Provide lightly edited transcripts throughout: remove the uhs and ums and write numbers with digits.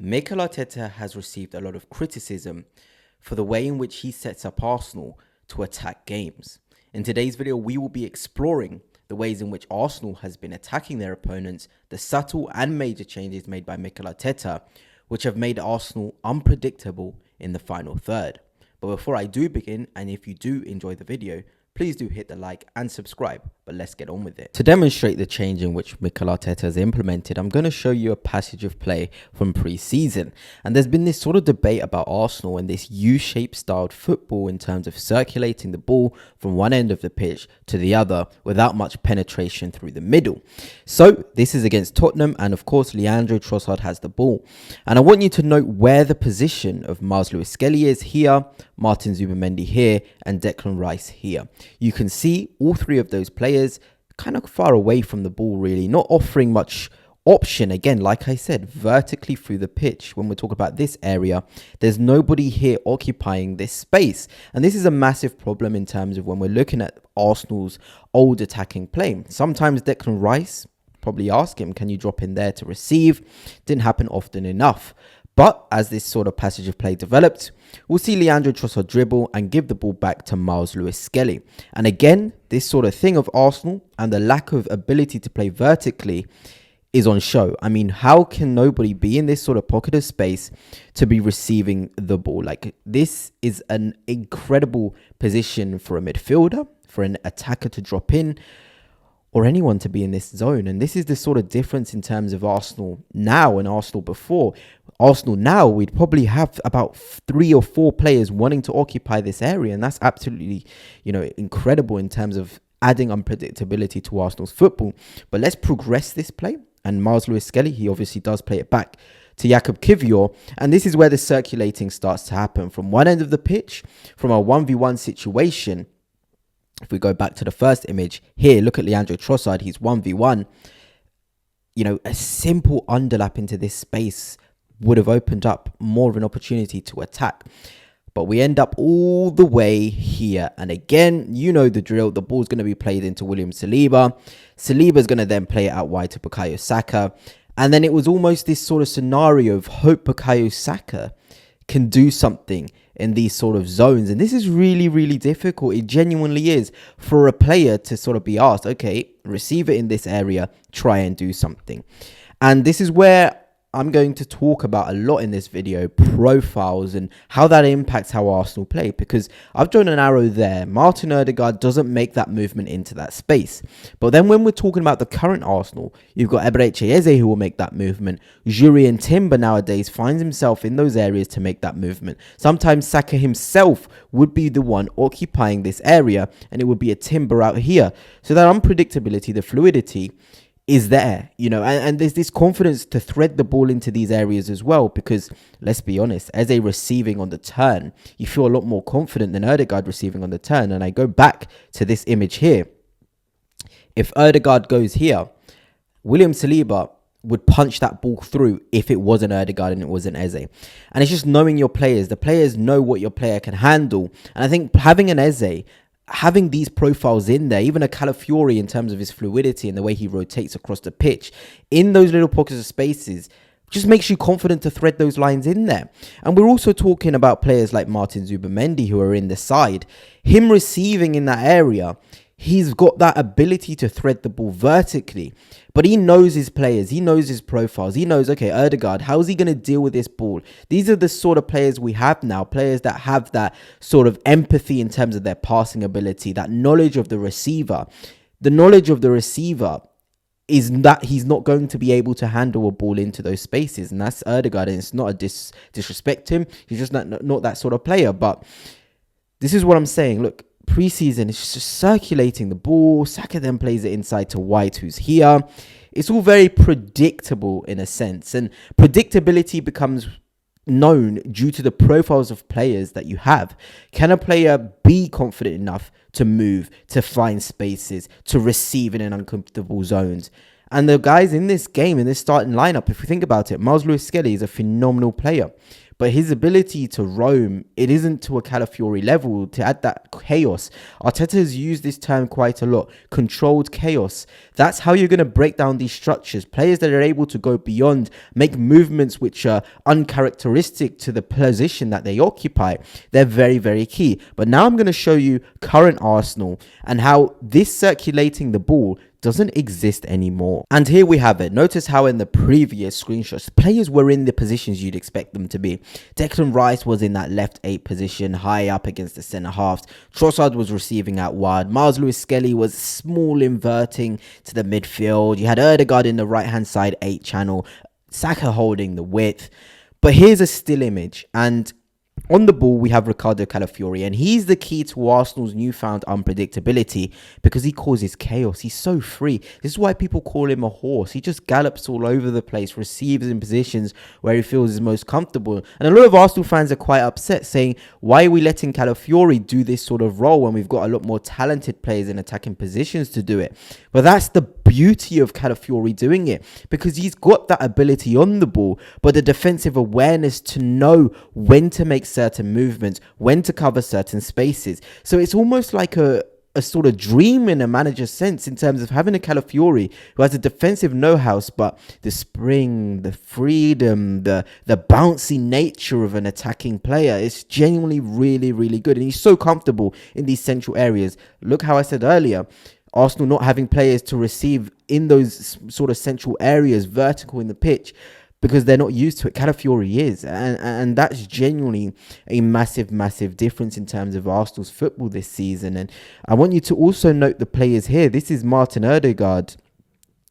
Mikel Arteta has received a lot of criticism for the way in which he sets up Arsenal to attack games. In today's video, we will be exploring the ways in which Arsenal has been attacking their opponents, the subtle and major changes made by Mikel Arteta, which have made Arsenal unpredictable in the final third. But before I do begin, and if you do enjoy the video, please do hit the like and subscribe, but let's get on with it. To demonstrate the change in which Mikel Arteta has implemented, I'm going to show you a passage of play from pre-season. And there's been this sort of debate about Arsenal and this U-shaped styled football in terms of circulating the ball from one end of the pitch to the other without much penetration through the middle. So this is against Tottenham, and of course Leandro Trossard has the ball. And I want you to note where the position of Marzlou Skelly is here, Martin Zubimendi here, and Declan Rice here. You can see all three of those players kind of far away from the ball, really, not offering much option. Again, like I said, vertically through the pitch. When we talk about this area, there's nobody here occupying this space. And this is a massive problem in terms of when we're looking at Arsenal's old attacking play. Sometimes Declan Rice, probably ask him, can you drop in there to receive? Didn't happen often enough. But as this sort of passage of play developed, we'll see Leandro Trossard dribble and give the ball back to Marzlou Skelly. And again, this sort of thing of Arsenal and the lack of ability to play vertically is on show. I mean, how can nobody be in this sort of pocket of space to be receiving the ball? Like, this is an incredible position for a midfielder, for an attacker to drop in, or anyone to be in this zone. And this is the sort of difference in terms of Arsenal now and Arsenal before. Arsenal now, we'd probably have about 3 or 4 players wanting to occupy this area. And that's absolutely, incredible in terms of adding unpredictability to Arsenal's football. But let's progress this play. And Marzlou Skelly, he obviously does play it back to Jakub Kiwior. And this is where the circulating starts to happen. From one end of the pitch, from a 1v1 situation. If we go back to the first image here, look at Leandro Trossard. He's 1v1. A simple underlap into this space would have opened up more of an opportunity to attack. But we end up all the way here. And again, you know the drill. The ball's going to be played into William Saliba. Saliba's going to then play it out wide to Bukayo Saka. And then it was almost this sort of scenario of hope Bukayo Saka can do something in these sort of zones. And this is really, really difficult. It genuinely is for a player to sort of be asked, okay, receive it in this area, try and do something. And this is where I'm going to talk about a lot in this video, profiles and how that impacts how Arsenal play, because I've drawn an arrow there. Martin Odegaard doesn't make that movement into that space. But then when we're talking about the current Arsenal, you've got Eberechi Eze who will make that movement. Jurrien Timber nowadays finds himself in those areas to make that movement. Sometimes Saka himself would be the one occupying this area, and it would be a Timber out here. So that unpredictability, the fluidity, is there, and there's this confidence to thread the ball into these areas as well, because let's be honest, as a receiving on the turn, you feel a lot more confident than Odegaard receiving on the turn. And I go back to this image here. If Odegaard goes here, William Saliba would punch that ball through if it wasn't Odegaard and it wasn't Eze. And it's just knowing your players. The players know what your player can handle. And I think having an Eze, having these profiles in there, even a Calafiori in terms of his fluidity and the way he rotates across the pitch, in those little pockets of spaces, just makes you confident to thread those lines in there. And we're also talking about players like Martin Zubimendi who are in the side. Him receiving in that area, he's got that ability to thread the ball vertically. But he knows his players. He knows his profiles. He knows, okay, Odegaard, how is he going to deal with this ball? These are the sort of players we have now. Players that have that sort of empathy in terms of their passing ability, that knowledge of the receiver. The knowledge of the receiver is that he's not going to be able to handle a ball into those spaces. And that's Odegaard. And it's not a disrespect to him. He's just not that sort of player. But this is what I'm saying. Look, pre-season, it's just circulating the ball. Saka then plays it inside to White, who's here. It's all very predictable in a sense. And predictability becomes known due to the profiles of players that you have. Can a player be confident enough to move, to find spaces, to receive in uncomfortable zones? And the guys in this game, in this starting lineup, if we think about it, Marzlou Skelly is a phenomenal player. but his ability to roam, it isn't to a Calafiori level, to add that chaos. Arteta has used this term quite a lot, controlled chaos. That's how you're going to break down these structures. Players that are able to go beyond, make movements which are uncharacteristic to the position that they occupy. They're very, very key. But now I'm going to show you current Arsenal and how this circulating the ball doesn't exist anymore. And here we have it. Notice how in the previous screenshots, players were in the positions you'd expect them to be. Declan Rice was in that left 8 position, high up against the centre halves. Trossard was receiving out wide. Miles Lewis-Skelly was small inverting to the midfield. You had Ødegaard in the right-hand side 8 channel. Saka holding the width. But here's a still image, and on the ball, we have Ricardo Calafiori, and he's the key to Arsenal's newfound unpredictability because he causes chaos. He's so free. This is why people call him a horse. He just gallops all over the place, receives in positions where he feels is most comfortable. And a lot of Arsenal fans are quite upset, saying, why are we letting Calafiori do this sort of role when we've got a lot more talented players in attacking positions to do it? But that's the beauty of Calafiori doing it, because he's got that ability on the ball, but the defensive awareness to know when to make certain movements, when to cover certain spaces. So it's almost like a sort of dream in a manager's sense in terms of having a Calafiori who has a defensive know-how, but the spring, the freedom, the bouncy nature of an attacking player is genuinely really, really good. And he's so comfortable in these central areas. Look how I said earlier, Arsenal not having players to receive in those sort of central areas, vertical in the pitch, because they're not used to it. Calafiori is, and that's genuinely a massive, massive difference in terms of Arsenal's football this season. And I want you to also note the players here. This is Martin Ødegaard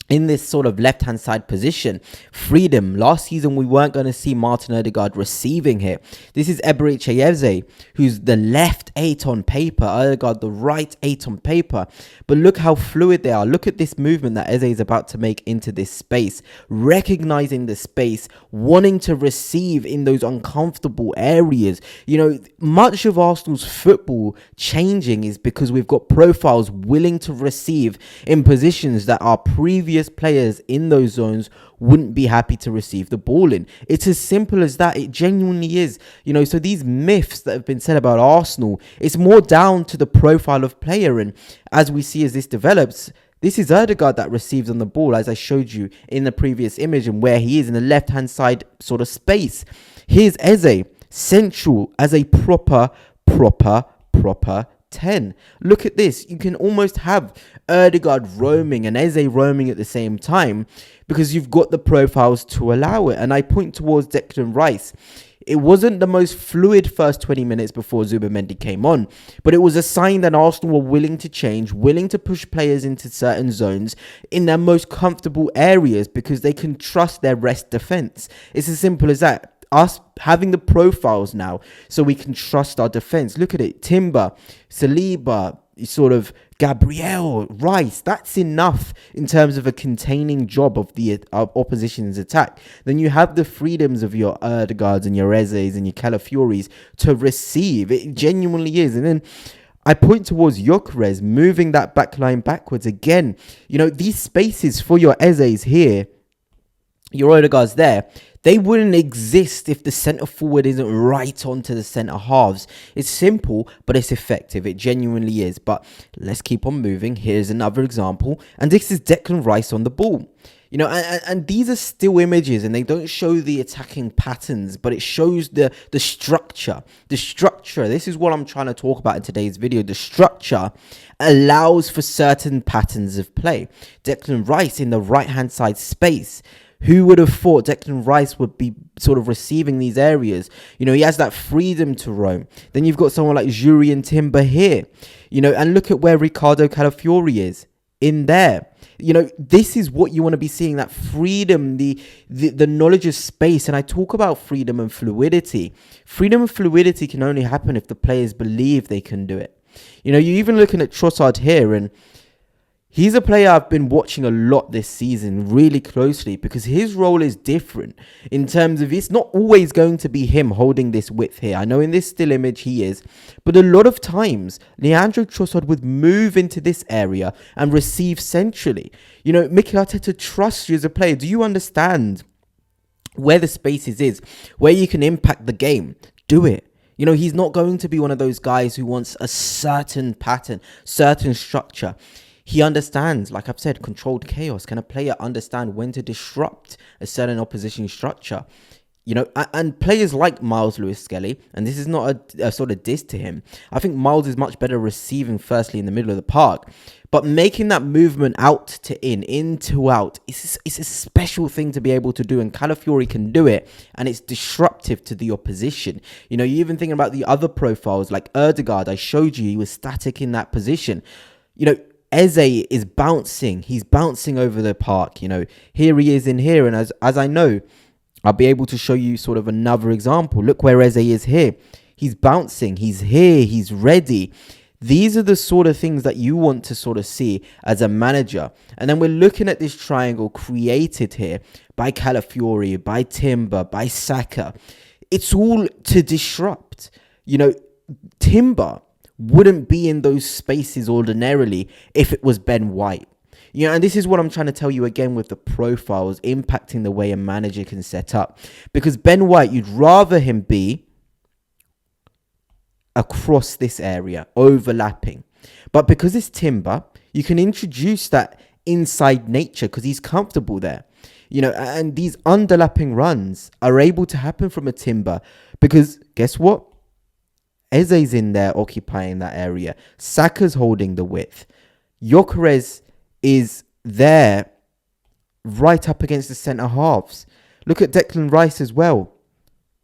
in this sort of left-hand side position. Freedom. Last season, we weren't going to see Martin Ødegaard receiving here. This is Eberechi Eze, who's the left 8 on paper. Ødegaard, the right 8 on paper. But look how fluid they are. Look at this movement that Eze is about to make into this space. Recognizing the space, wanting to receive in those uncomfortable areas. You know, much of Arsenal's football changing is because we've got profiles willing to receive in positions that our previous players in those zones wouldn't be happy to receive the ball in. It's as simple as that. It genuinely is. You know, so these myths that have been said about Arsenal, it's more down to the profile of player. And as we see as this develops, this is Ødegaard that receives on the ball, as I showed you in the previous image, and where he is in the left-hand side sort of space. Here's Eze, central as a proper 10. Look at this. You can almost have Ødegaard roaming and Eze roaming at the same time because you've got the profiles to allow it. And I point towards Declan Rice. It wasn't the most fluid first 20 minutes before Zubimendi came on, but it was a sign that Arsenal were willing to change, willing to push players into certain zones in their most comfortable areas because they can trust their rest defense. It's as simple as that. Us having the profiles now so we can trust our defense. Look at it. Timber, Saliba, sort of Gabriel, Rice. That's enough in terms of a containing job of the opposition's attack. Then you have the freedoms of your Ødegaards and your Ezes and your Calafioris to receive. It genuinely is. And then I point towards Gyökeres moving that back line backwards again. You know, these spaces for your Ezes here, your Ødegaards there, they wouldn't exist if the centre forward isn't right onto the centre halves. It's simple, but it's effective. It genuinely is. But let's keep on moving. Here's another example. And this is Declan Rice on the ball. You know, and these are still images and they don't show the attacking patterns, but it shows the structure. The structure, this is what I'm trying to talk about in today's video. The structure allows for certain patterns of play. Declan Rice in the right-hand side space. Who would have thought Declan Rice would be sort of receiving these areas? You know, he has that freedom to roam. Then you've got someone like Juri and Timber here. You know, and look at where Ricardo Calafiori is. In there. You know, this is what you want to be seeing, that freedom, the knowledge of space. And I talk about freedom and fluidity. Freedom and fluidity can only happen if the players believe they can do it. You know, you're even looking at Trossard here, and he's a player I've been watching a lot this season really closely because his role is different in terms of it's not always going to be him holding this width here. I know in this still image he is, but a lot of times Leandro Trossard would move into this area and receive centrally. You know, Mikel Arteta trusts you as a player. Do you understand where the spaces is, where you can impact the game, do it. You know, he's not going to be one of those guys who wants a certain pattern, certain structure. He understands, like I've said, controlled chaos. Can a player understand when to disrupt a certain opposition structure? You know, and players like Miles Lewis-Skelly, and this is not a sort of diss to him. I think Miles is much better receiving firstly in the middle of the park. But making that movement out to in to out, it's a special thing to be able to do. And Calafiori can do it, and it's disruptive to the opposition. You know, you even thinking about the other profiles like Erdegaard, I showed you, he was static in that position. You know, Eze is bouncing. He's bouncing over the park. You know, here he is in here. And as I know, I'll be able to show you sort of another example. Look where Eze is here. He's bouncing. He's here. He's ready. These are the sort of things that you want to sort of see as a manager. And then we're looking at this triangle created here by Calafiori, by Timber, by Saka. It's all to disrupt. You know, Timber wouldn't be in those spaces ordinarily if it was Ben White. You know, and this is what I'm trying to tell you again with the profiles impacting the way a manager can set up. Because Ben White, you'd rather him be across this area, overlapping. But because it's Timber, you can introduce that inside nature because he's comfortable there. You know, and these underlapping runs are able to happen from a Timber because guess what? Eze's in there occupying that area. Saka's holding the width. Gyökeres is there right up against the centre halves. Look at Declan Rice as well.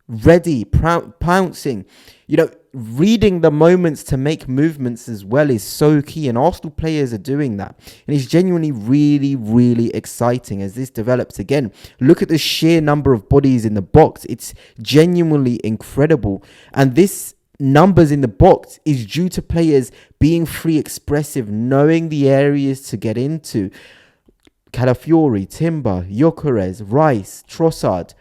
Ready, pouncing. You know, reading the moments to make movements as well is so key. And Arsenal players are doing that. And it's genuinely really, really exciting as this develops again. Look at the sheer number of bodies in the box. It's genuinely incredible. And this numbers in the box is due to players being free expressive, knowing the areas to get into. Calafiori, Timber, Gyökeres, Rice, Trossard,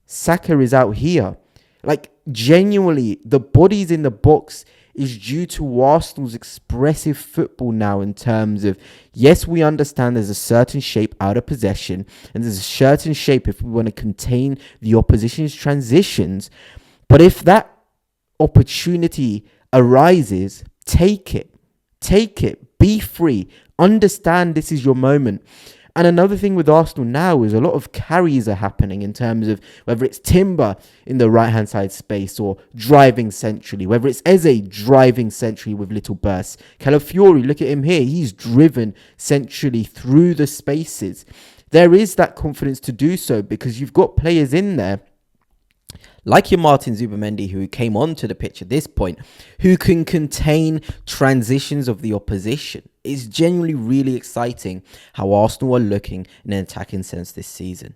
Saka is out here. Like, genuinely, the bodies in the box is due to Arsenal's expressive football now in terms of, yes, we understand there's a certain shape out of possession and there's a certain shape if we want to contain the opposition's transitions. But if that opportunity arises, take it, be free, understand this is your moment. And another thing with Arsenal now is a lot of carries are happening in terms of whether it's Timber in the right hand side space or driving centrally, whether it's Eze driving centrally with little bursts. Calafiori, look at him here, he's driven centrally through the spaces. There is that confidence to do so because you've got players in there like your Martin Zubimendi, who came onto the pitch at this point, who can contain transitions of the opposition. It's genuinely really exciting how Arsenal are looking in an attacking sense this season.